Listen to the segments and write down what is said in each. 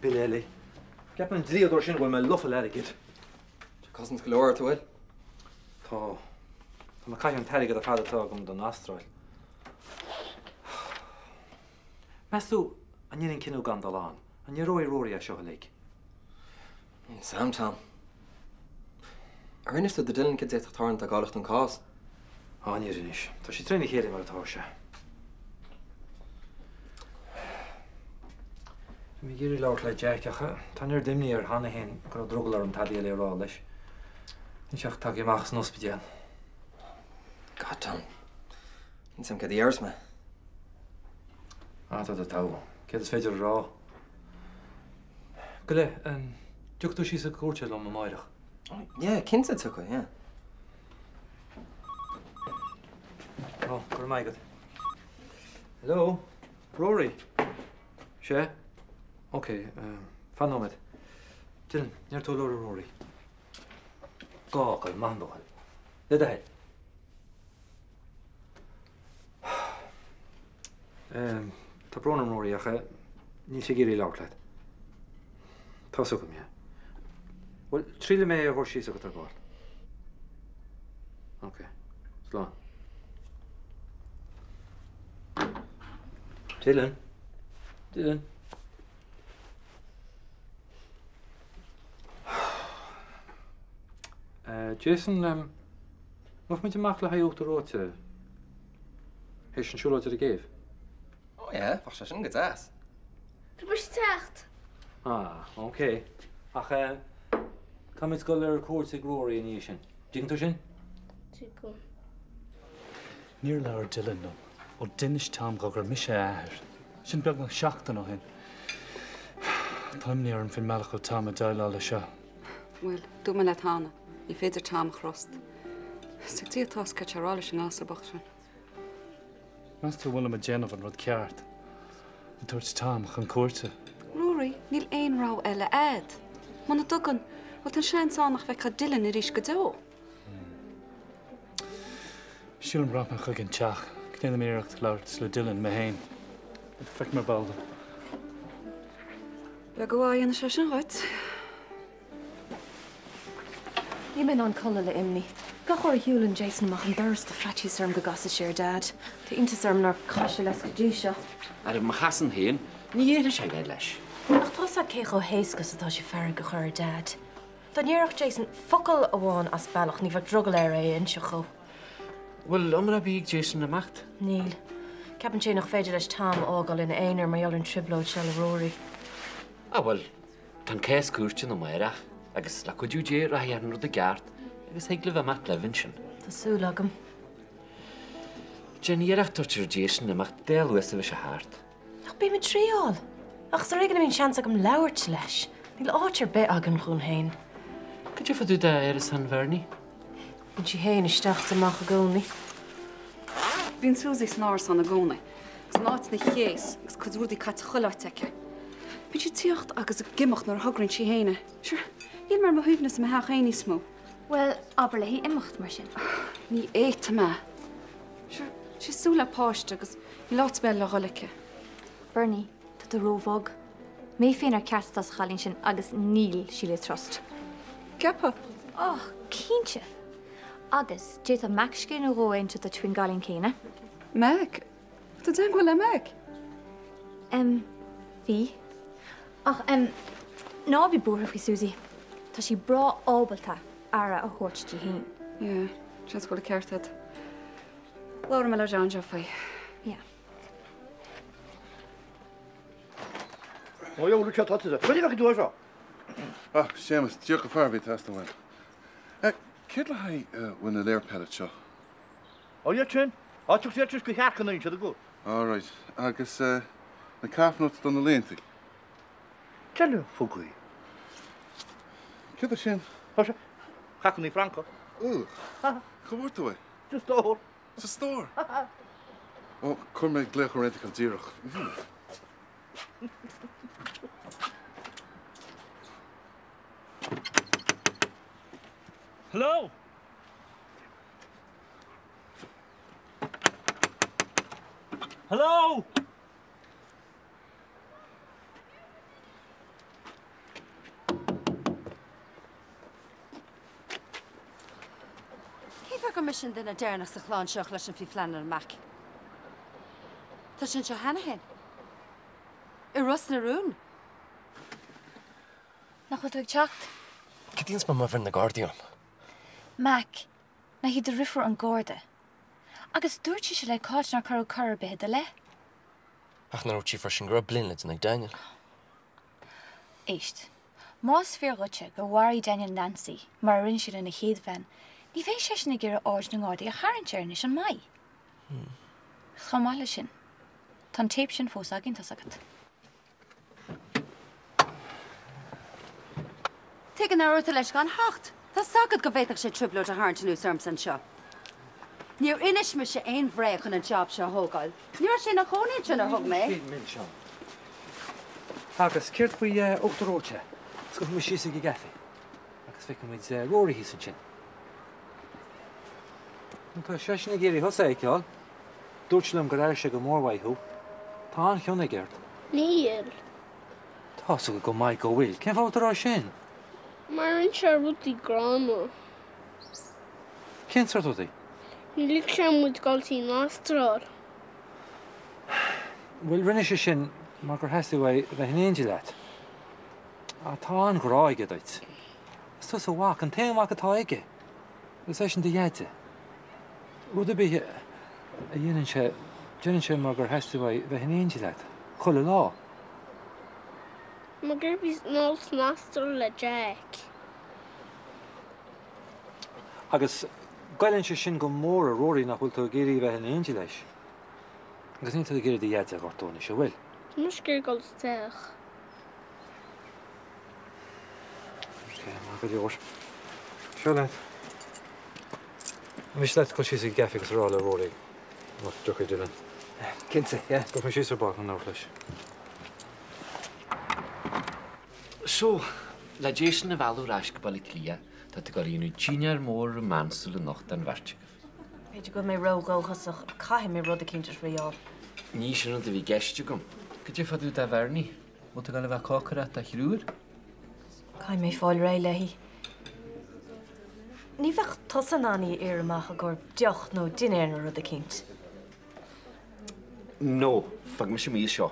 Billy. Get me Leodor sin go me luffel erigid. Cousins galore to it. Tá. Tá ma caian terigid a fada tá gom don Astrail. Mesú an yin kinú gandalán. An you roi rory a seo leik. Sam Tom. Ernest the Dylan kids at Torrent a galach an cause. An inis. Tá si trénig héir mar atá se. Mi géirí leir le deachacha, tá ar dimní ar hána hen go drogal an tadí le rá leis. Ní seach tag imachs an ospidéal. God Tom. In some get the years me. Tá tá. Cé is féidir rá. Go le, dúchtú sí sa cuairte le má maireach. Yeah, Kinsa took it, yeah. Oh, gur maigad. Hello, Rory. Sé? Okay, fan nomad. Dylan, near to Laura Rory. Go, go, man, go. Let ahead. Tá brona Rory acha, ní sé géirí leirlaid. Tá so gom, yeah. Well, tríle mé a horsí a go tar gáil. Okay, slán. Dylan. Dylan. Jason, mag met je makkelijk hij ook de rood? Heeft een school uit de geef? Oh ja, was schon get ass. Du bist echt. Ah, oké. Ach, kan met school er koorts glory in je zijn. Ding toch in? Tico. Níor leir Dylan no. O dinis Tom go gur mise air. Sin beag nach seachta noch hin. Táim níor an fin meach go Tom a daile le seo. Well, dú me le tána. Ní féidir Tom chrost. Sutí atá caterála sin asarbach sin. Mas tú bhfuil a déanamh an rud ceart. An tuairt Tom chun cuairte. Rory, níl éon rá eile ad. Mana dugan, bhil an seansánach bheith chu Dylan i rís go dó. Siúil an brat me chuig an teach. Cnéad méireacht leirt le Dylan me héin. Feic mar balda. Le go bháin se sin roit. Ní ben an colla le imní. Ga chuir Hugh Jason amach an durs de fratú serm go gasa sér dad. Tá inta serm nar caiise les go dú seo. Ar ma chasan héin, ní éidir sé bheith leis. Ach tá sa cécho héascas atá sé fear go chuir dad. Tá níoreach Jason focail amháin as bailach ní bheith drogel ar é in seo cho. Well, amra bíag Jason amach. Níl. Ceapan sé nach féidir leis Tom ágáil in éonar mar eall an triblóid se le Rory. Ah, well, tan cés cuairte na maireach, agus le chuidú dé rathar an rud a gceart, agus heagla bheith mat levin sin. Tásúla agam. Déníarach tuirtir Jason amach déalhuasa bheith se háart. Ach bí me tríáil. Ach sa rigan mín seans agam leabhart leis. Níl áitir be agam chun héin. Could you fadú da ar is an bharní? Bhín si héin isteach amach a gcónaí. Bhín Susie snáir san na gcóna. Gus náit na chéas, gus chudúdaí cat choláteike. Bhín si tíocht agus a gimocht nar thugrann si héine. Sure, níl mar mothúbnas me heach éí smó. Well, aber le hí imimecht mar sin. Ní éta me. Sure, si súla páiste agus ní lát be le gholice. Bernie, tá do rómhog. Mé féin ar ceartas chalín sin agus níl sí le trost. Cepa? Oh, cínte. Agus, dé a Mac cin a róinte a twin galín céine. Meg? Tá den go le Meg? Bhí. Ach, ná bhí bútha fao Susie. Tá sí bra ábalta ara a thuirt dí hín. Yeah, seans go le ceartad. Laura me le John jo fai. Yeah. Oh, yo, look at that. What do you do eso? Ah, Seamus, diolch yn fawr fi tas na wen. Cyd lai wyn y leir pellet sio? Oh, yeah, Chin. Oh, ti'n siarad trwy'n gwych yn un, siarad go. All right. Agus, na caffnot don y leintig. Chello, ffugwi. Cyd o Sien? Hosha, chacwn ni Franco. Ugh. Chywrt o we? Just over. It's a store. O, cwr me glech o'r edig al dirach. Hello? Hello? sin duna déirnach sa chláán seach leis an fi fleanar mac. Tá sin seo hena hen. I Ros na rún. Nach chud ag teacht? Cydíns ma myfyr na Guardian. Mac, na hi de rifer an gorde. Agus dúirt si le cáit na carú cur bethe le. Ach na rúti far sin gur blinlid ag Daniel. Éist. Más fear rutse go warí Daniel Nancy, mar rin siad in na chéad bhein, ní bhéh sé sin na gur áid na gádaí a charantéir is an mai. Chamáile sin. Tá tape sin fós agin tas agat. Te an áirta leis gan hacht. Tá sagad go bhéach sé tribló a háintú sarm san seo. Níor inis me sé ein bhré chun an job seo hógáil. Níor sin na chonaid sin ar thug mé. Min seo. Agus ceirt faoi ochtaróte. Scoth mu sísa go gafi. Agus feic muid róirí hí san sin. Tá sé sin na géirí hosa ceáil. Dúirtlam go rair sé go mórhaithú. Tá an cheanna geirt. Níl. Tá go go maiid go bhfuil. Cén fátarrá sin? Mar an searbútaí gránú. Cén sartútaí? Níl sem muid galtaí nástrár. Bhfuil rinne sé sin mar gur heasta bheith éidir leat. A tá an gráige dait. Is tu a bhaach an téamhaach atá aige. Gus é sin de dhéide. Rud a bhí a dhéanann sé mar gur heasta bheith éidir leat. Chula lá. Má gur bhís nós nástrár le Jack. Agus gailann sé sin go mór a róirí nach bhfuil tú géirí bheith éidir leis. Agus ní tú géirí de dhéide a ghartóna se bhfuil. Nus gur galteach. Má go leor. Seo le. Mis leit go síos gafi agus rá le róirí. Má drocha Dylan. Cinnte, yeah. Go fan síos ar bach an náir leis. So, le dééis na bhú ráis go bailí clia, tá go íonú tíinear mór romansú le nocht an bhairte. Féidir go mé rógáchasach a caiim mé rud a cinntas réáil. Ní sin an bhí geiste gom. Go dtí fadú a bharní, mu go le bheith cácara a chiúr? Caiim mé fáil ré lehí. Ní bheith tosan aní ar amach a gur deoch nó duine ar rud a cinnt. No, fag me sé mí seo.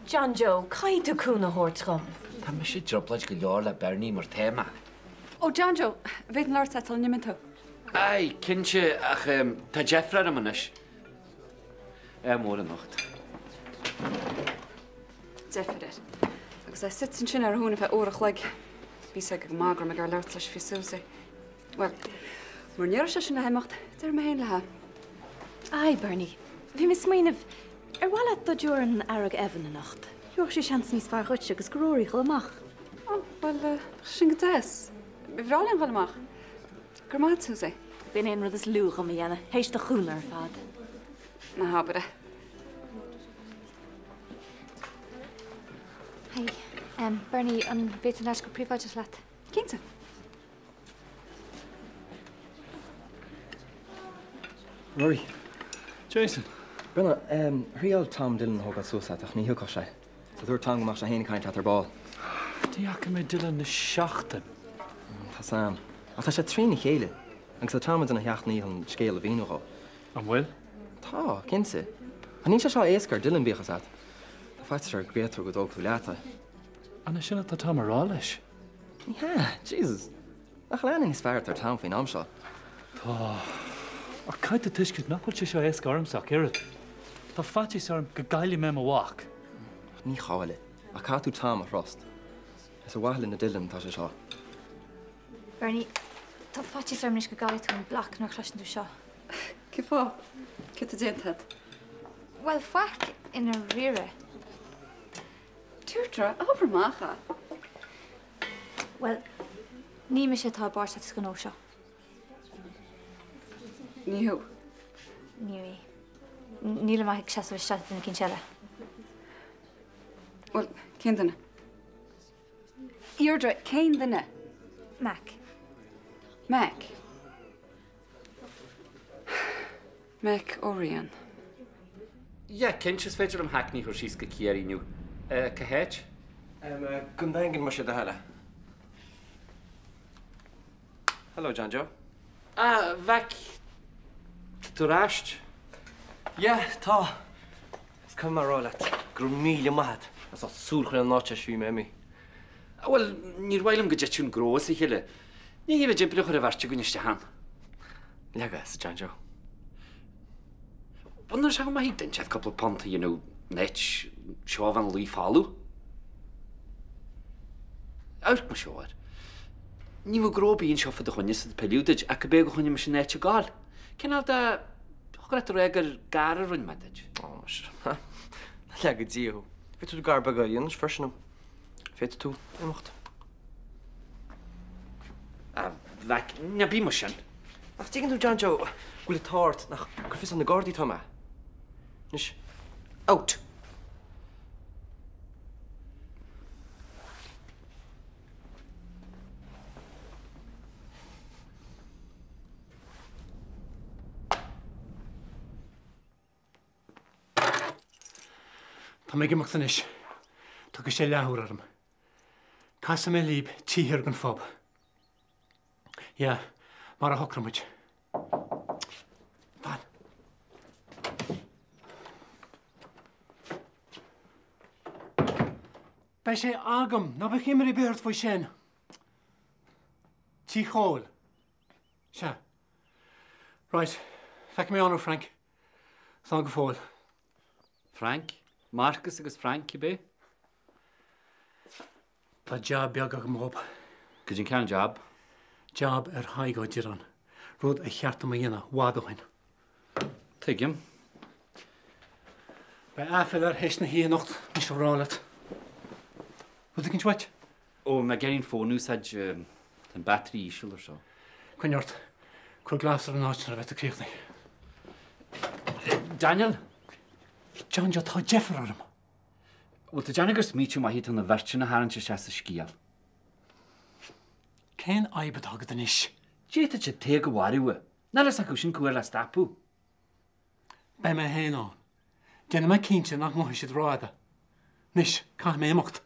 John Joe, caiid tú cúna hórtram. Tá me sé joblaid go leor le berní mar téma. Ó John Joe, bheit an láir setal nimmin tú. Ai, cinse ach tá Jeffra am manis. Mór an nocht. Definite. Agus I sit sin ar húna bheith óach le. Bhí sé go mágra me gur leirt leis fi Susie. Well, mar neir se sin na haimecht, dar me héin lethe. Ai, Bernie, bhí mis smaoineh ar bhile do dúr an airag Evan na nacht. Dúach sé seans níos fear ruite agus goróirí chuil amach. Oh, well, sin go des. Bhrálainn chuil amach. Gur máid Susie. Bhíon éon rud is luúch am dhéana, hééis do chuúna ar fad. Na habide. Hey, Bernie, an bit an leis go príomháidir leat. Cínta. Rory. Jason. Brenna, rial Tom Dillon hoga suasat ach ní hiú sé. Tá dúir tang mar sé héna caiint at ar ball. Díach mé Dylan na seachtain. Tá sam. Ach tá sé trína chéile. Agus tá Tom na heach ní an scéal a bhíú. An bhfuil? Tá, cinse. A ní sé seo éascar Dylan bíchas at. Tá fáilte ar gréatú go dóg leata. Anna sinna tá Tom ará leis. Yeah, Jesus. Ach leanning is fearr ar Tom faoin am seo. Tá. A caiit a tuiscid nachhfuil sé seo éasc ormsach irid. Tá fatí orm go gaiile mé amhaach. Ní cháile. A catú Tom a Frost. Is a bhaile na Dylan tá sé seo. Bernie, tá fatí sarm níos go gaiile tú an blach nach chluisin tú seo. Cí fá? Cí a déantad? Well, faic ina rire. Tuirtra, ábhar mácha. Well, ní me sé tá barsa go nó seo. Níú. Ní. Níle mai ag seaamh steat na cin seile. Well, cén duine? Iardra, cén duine? Mac. Mac. Mac Orion. Ja, cinse féidir am hackní chu síos go céiríniu. Cahéit? Gundangin mar sé de heile. Hello, John Joe. Bheic Tú ráist? Ja, tá. Is cum mar rálat. Gur míle maithad. As á súlchan an náte siú me mi. Wel, níor bhhailm go deitún grós i chéile. Ní híh jimpla chu a bhaiste guniste han. Legas, John Joe. Bundar se mai den chat couple ponta, net seo van lí fáú. Out ma seoir. Ní bh gróbí on seo fa a chuine sa peúid a go bé go chuine mar sin nete gáil. Cinál de chugur régur gar a runn meid. Le go díú. Fé tú garba go dhéanas fersinam. Fé tú imimecht. Bheic na bí mar sin. Ach tígann tú John Joe bhfuil táirt nach gur fis an na Gardaí tá me. Nis out. Tá mé gimach san is. Tá go sé leabhar arm. Casa mé líb tíhir gan fob. Ja, mar a hocramid. Fan. Bei sé agam, na bach imar I beart fwy sin. Tí chól. Se. Right, feic mé anú, Frank. Tá go fóil. Frank? Marcus agus Frank I bé? Tá job beag agam hob. Go dín cean job? Job haigá diran. Rud a cheartta ma dhéna, wádóhain. Tuigim. Bei áfil heis na híanacht, ní se rálat. Rud a cinn twait? Ó, me gerin fónú said den batterí ísil or seo. Cwniort, cwr glas ar an áitina a bheit a críochna. Daniel? John Joe tá Jeffar arm. Wel, dy Daniel gys mítio ma hít an na versin a haran se sias a sgial. Cén aibad agad an is? Jéta se te go wariwe. Nalas a cwsin cwyr la stapu. Bei me hen on. Jenna me cínte nach mohi sydd ráda. Nis, ca me mocht.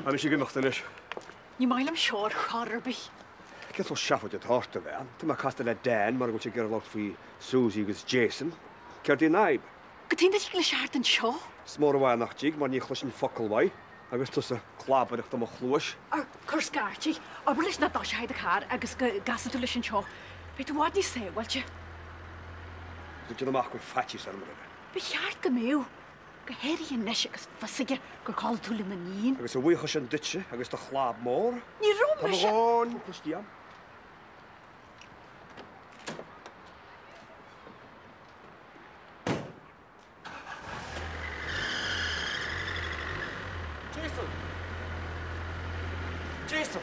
I'm sure you're not Ní mailam seoir charbi. Get so shafted at heart of them. To my castle at Dan, Margot to get a lot for Susie with Jason. Kerdy Naib. Gyda'n ddech le siart yn sio? Smor wa nach jig, maar niet glas in fakkel wai. Agus tussen klaberig te mag gloos. Cwrs garti, o brylis na dos haid y car agus gas y dwys yn sio. Beth yw wadi se, wel ti? Dwi'n ti'n ymach gwyr ffattis ar ymwneud. Be siart gymew. Gyheri yn nes agus fasigir gyr cael tŵl yn un. Agus y wych yn ditse, agus dy chlab môr. Ni rwm eisiau. Tam o'n pwstiam. Jason!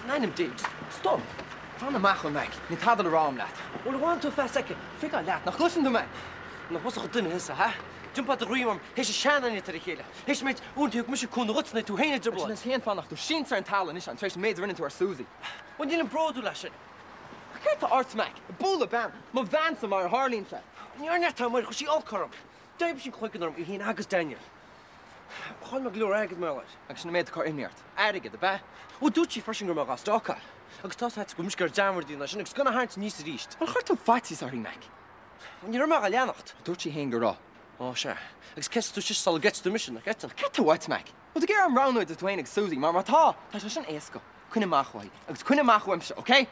Nein, im Date. Stop! Fan y mach o'n meg. Ni tad yn y ram lad. Wel, y wan to fe second. Ffiga lad. Nach lwysyn dy meg. Nach wos o'ch dyn hysa, ha? Jumpa dy rwy mam. Heis y sian yn ythyr i chile. Heis meid, wn ti hwg mysio cwn rwts na tu hein y dyrbol. Nes hen fan nach du sin ser yn tal yn isan. Treis meid rynn to ar Susie. Wn i'n bro du lasyn. Ac eto art meg. Y bwl y ban. Ma van sam ar Harleen lle. Ni ar net am wyr chwsi olcorom. Daib sy'n chwygyn o'r i hyn agos Daniel. Chwan ma glwr agos mewn lad. Ac sy'n meid y cor imniart. Arigid y ba. O dwt si ffrysyn gwrdd gas docar. Agus tas het gwmys gyr jamwr dyn lasyn. Agus gana harnt nis rist. Wel chart o'n ffatis ar hyn meg. Wn i'n rymag alianacht. Dwt si hen gyro. O, sure. Agus kes tu sy'n sol gets the mission. Getan. Get what meg. Wel dy ger am rawnwyd y dwein ag Susie. Mar ma ta. Ta sy'n esgo. Cwyn y mach wai. Agus cwyn y mach wem sy, okay?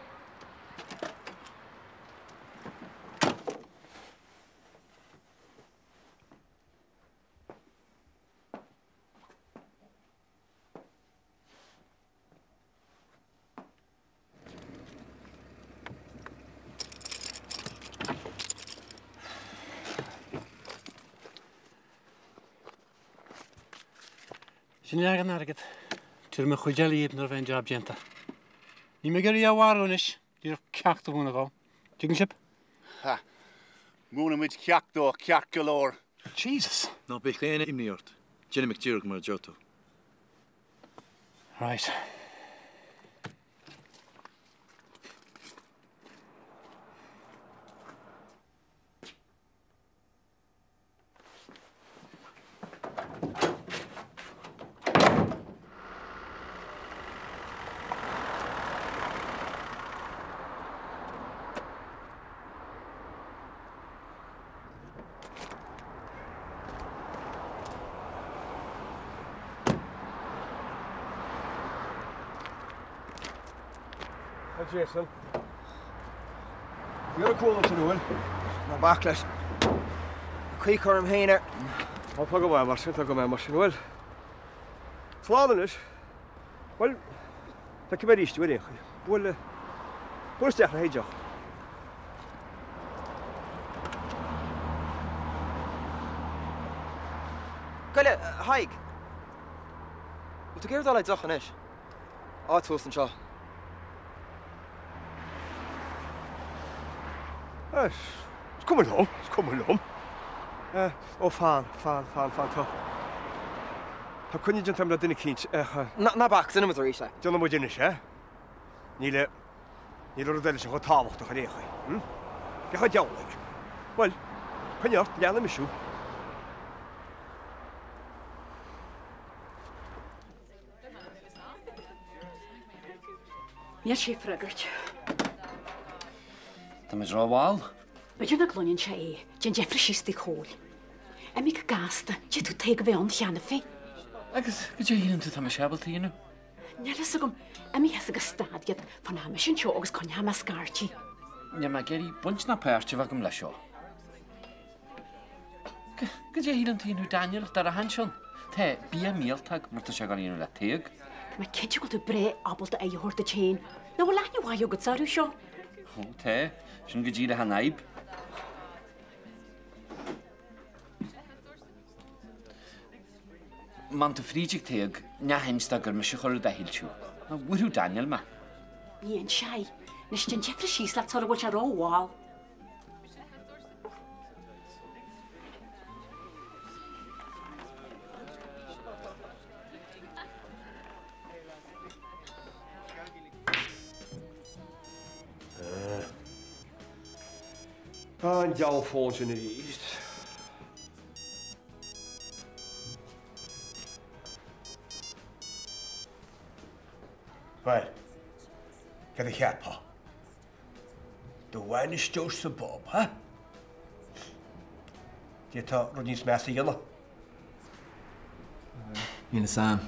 Sy'n iag yn argyd. Ti'n mynd chwydel i ebyn o'r fe'n job jenta. Ni mae gyda i awar o'n ish. Di'r ciact o hwn o go. Chicken ship? Ha. Mwyn am yd ciact o, ciact galore. Jesus. No, bych leen im niort. Jenny McTierk maar Giotto. Right. Jason. You're a cool to do it. No backlash. Quick or am hainer. I'll plug away, Martin. Plug away, Martin. Well, Flaminus. Well, the committee is doing it. Well, where's the hey, Joe? Gaile, haig. Wel, dy geir ddol ai ddech yn ish. O, tŵs yn sio. It's coming home. It's coming home. Oh, fan, to. Ta cwni dyn tam na dyn i cynt, Na bach, sy'n ymwyd o'r eisiau. Dyna mwyd yn eisiau. Níl o'r ddel eisiau chod tafocht o'ch yn eich. Gach o diawleg. Wel, cwniart, lian am isiw. Ia si ffrygart. Tam is rawal. Be yw'n aglonion se i, dyn Jeffrey Shisty Cole. Emi gasta, ti tu teig fe ond llan y ffi. Agus, gyd yw hyn yn tam is hebel ti nhw? Nela sygwm, emi hes ag ystadiad, fan am eisiau'n sio agos conia am asgarti. Nia mae geri bwnt na perti fag ymlesio. Gyd yw hyn yn ti nhw Daniel, dar a hansion. Te, bia mieltag, mwrta siag ar un o teig. Mae cynti gwyd y bre abol da ei hwrt y chain. Na wala ni wai o gydsar yw sio. O, te, sy'n gyda'r hanaib. Man dy ffridig teag, nia hens da gyrmys i'ch o'r dahil siw. Na wyrw Daniel ma. I'n siai, nes dyn Jeffrey Shislap tor o gwrs ar o wal. Yn diawl ffôn sy'n yr east. Well, get a cheapá. Do bhhain is dús sa Bob, ha? Dí tá ru níos measa dhéanana. Níl Sam.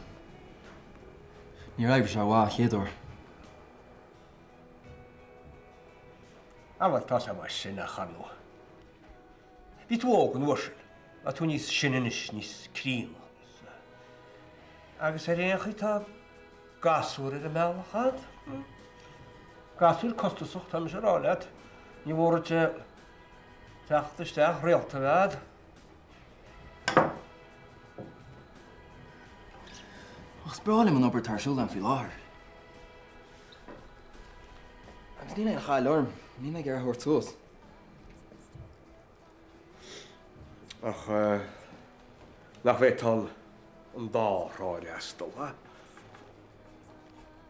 Ní raibh se bhá chéadúir. Bhfuil tá mar sin a chanú. Bhí tú óg an uaisiil, a tú níos sininis níos crín. Agus réonchaí tá gasúr ar a meachchad. Gasúr costasach tam se rálead. Ní bhór teachtasteach réalta bhead. Ach sprálim an obair tarsúil an fi láthir. Agus ní na chail orm, ní na gar thuir tús. Ach, nach bheith tal an dá ráide astal, ha?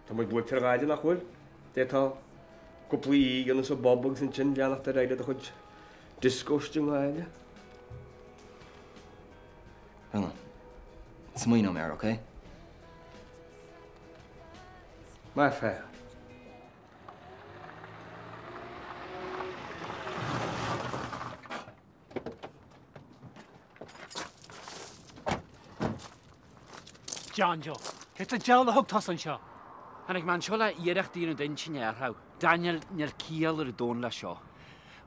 Tá muid búid tar gaide nach bhfuil? Dé tá cúplaí gan sa bobbag san sin leanach tar raide a chud disgusting gaide? Hang on. Smuoin am air, okay? Má fair. John Joe, it's a gel the hook toss on shaw. Hannig man siola iarach dyn yn dyn sy'n erhaw. Daniel nyr ciel yr dôn la sio.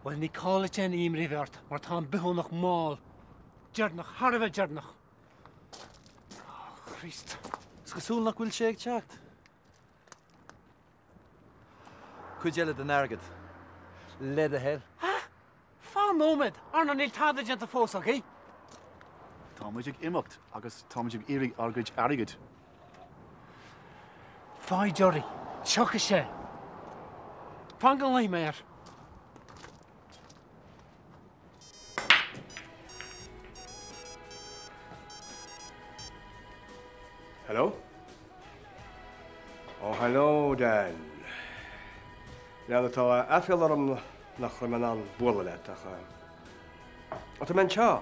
Wel, ni call it yn imri fert, mar tan byhwnach mol. Jernach, harfa jernach. Oh, Christ. Sgysŵl nach gwyl sieg tiacht. Cwyd den argad. Led a hel. Ha? Fan moment, arna nil tad gent a ffos, okay? Támuid ag imimecht agus támuid ag éirigh argaid airigid. Fai Jory, chocha sé. Fangan lei meir. Hello? Oh, hello, Dan. Ja, dat al afval erom nach men aan boelen net. Wat de mens ja?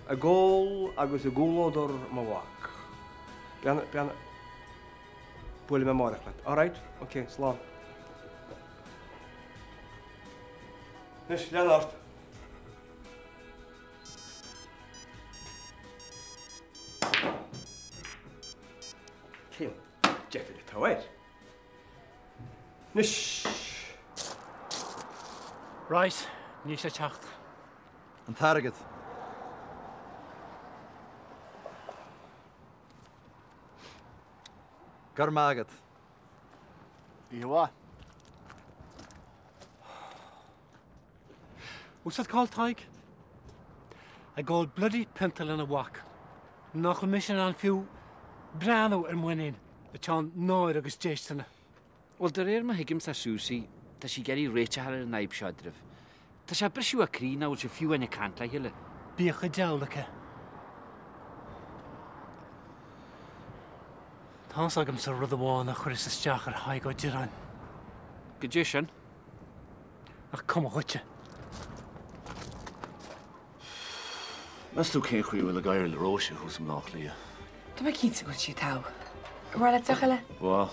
A goal agus a goal door mijn wak. Ben boelen met morgen. All right? Okay, slaan. Dus Lennart. Kim, Jeff in de toilet. Nish. Right, ní sé teacht. An targad. Gar mágad. Bíhá. What's that called, Tyke? A gold bloody pintle in a whack. Nach a mission an few brano and winning. The chan noir agus Jason. Wel, dyr ma higym sa Susie, da si geri recha har yn naib siadrif. Da si abrysiw a cri na wrth y ffiw yn y cant la hyle. Biach a dawlacha. Tans agam sa rwyd y wan a chwrys ysdiach ar haig o diran. Gydysyn? Ach, kom o hwtcha. Mas tú cén chuí bhfuil a gaiir le róise hús am nach lia. Tá mai cínta go si tá. Bhfuil tucha le? Bá,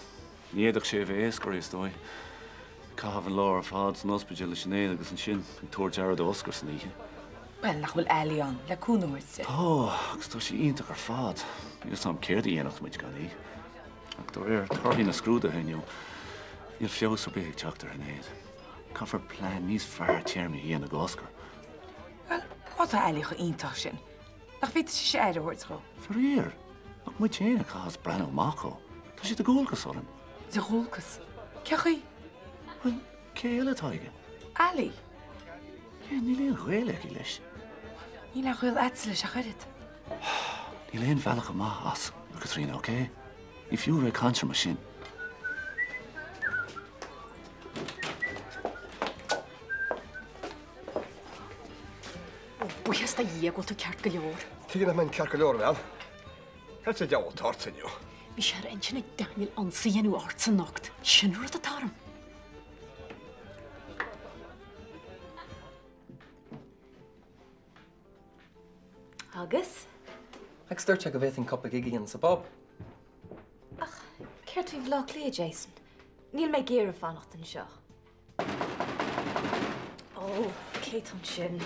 níadach sé bheith éascar is dói. Cahabh an lár fád san ospidéal le sinné agus an sin ag tóir dearad a oscar san ihe. Well, nach bhfuil ealaíán le cúnúirte. Agus tá sé ionach ar fád. Níos am céird dhéanacht muid gan í. Ach dó tarthaí na scrúda hainniu. Níl fios ar beth teachtar an éad. Caithfar plán níos fearr téirmí íana go oscar. Well, wat ealaí go ionach sin. Nach bhí sé sé éidirhairt go. Farír. Ach muid téine chas brenn macho. Tá si de gólgus orm. De gólgus? Cechaí? Well, céile taige. Ealaí? Ní léon ghuiile í leis. Ní le ghuiil eile a chuirid. Ní léon bhealach má as agus trína, oké? Ní fiú ré cantir mar sin. Buchas da dhéagol tú ceart go leor. Tígan na men ceart go leor bheal. Heb sé deá tartaniu. Bhí sé an sinna Daniel ansaíanú ort san nocht. Sin rud a tarm. Agus? Ag stúirte go bhéit an coppla gigi an sa Bob. Ceirt bhí bhlach lé, Jason. Níl mé géar a fannacht an seo. Ó, céit an sin.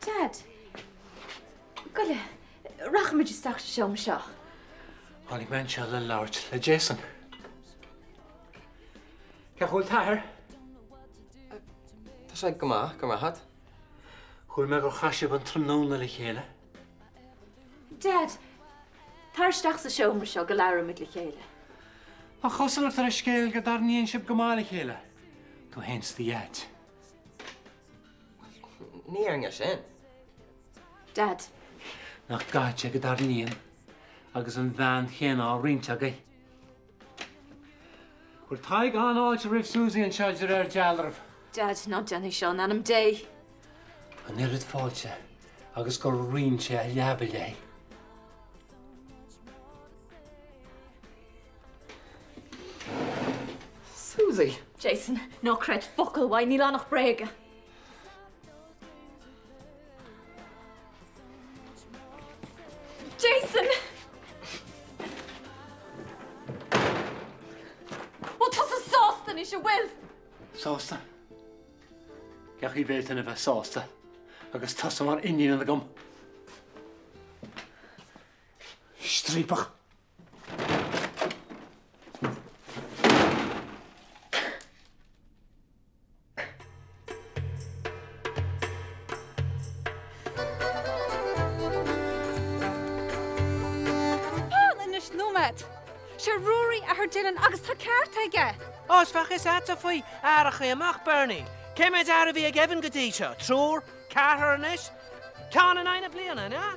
Dad, goile, rachmuid isteach seom seo. Hánig men se le láirt le Jason. Cehúil tair? Tá sé go maithad. Chúil me gur chaisib an tróna le chéile. Dad, táirsteach sa seom seo go leirmid le chéile. A chosan ar scéil go dar níon sib go mála chéile. Tú hens the yet. Ní ar sin. Dad. Nach gaite go dar níon, agus an bhean chéan á rínteagaí. Chuir taig an áid a rih Susie an seidir ar dealarmh. Dad, ná Jenny seo anam dé. An irid fáilte, agus gur rínte a leabba lé. Susie. Jason, nó cred focail bhaid ní lánach bréige. Jason! Ó, tá sa sástan is a bhfuil! Sásta? Ceach í bhéiltain a bheith sásta, agus tas mar iníon an gom. Strípach. Se Rory a her Dylan agus tá ceart aige. Os fachas ata faoi aracha amach Bernie. Ceimid ar a bhí ag Evan go dtí seo, trúr, carthar anis, ceann an aine bliana, na?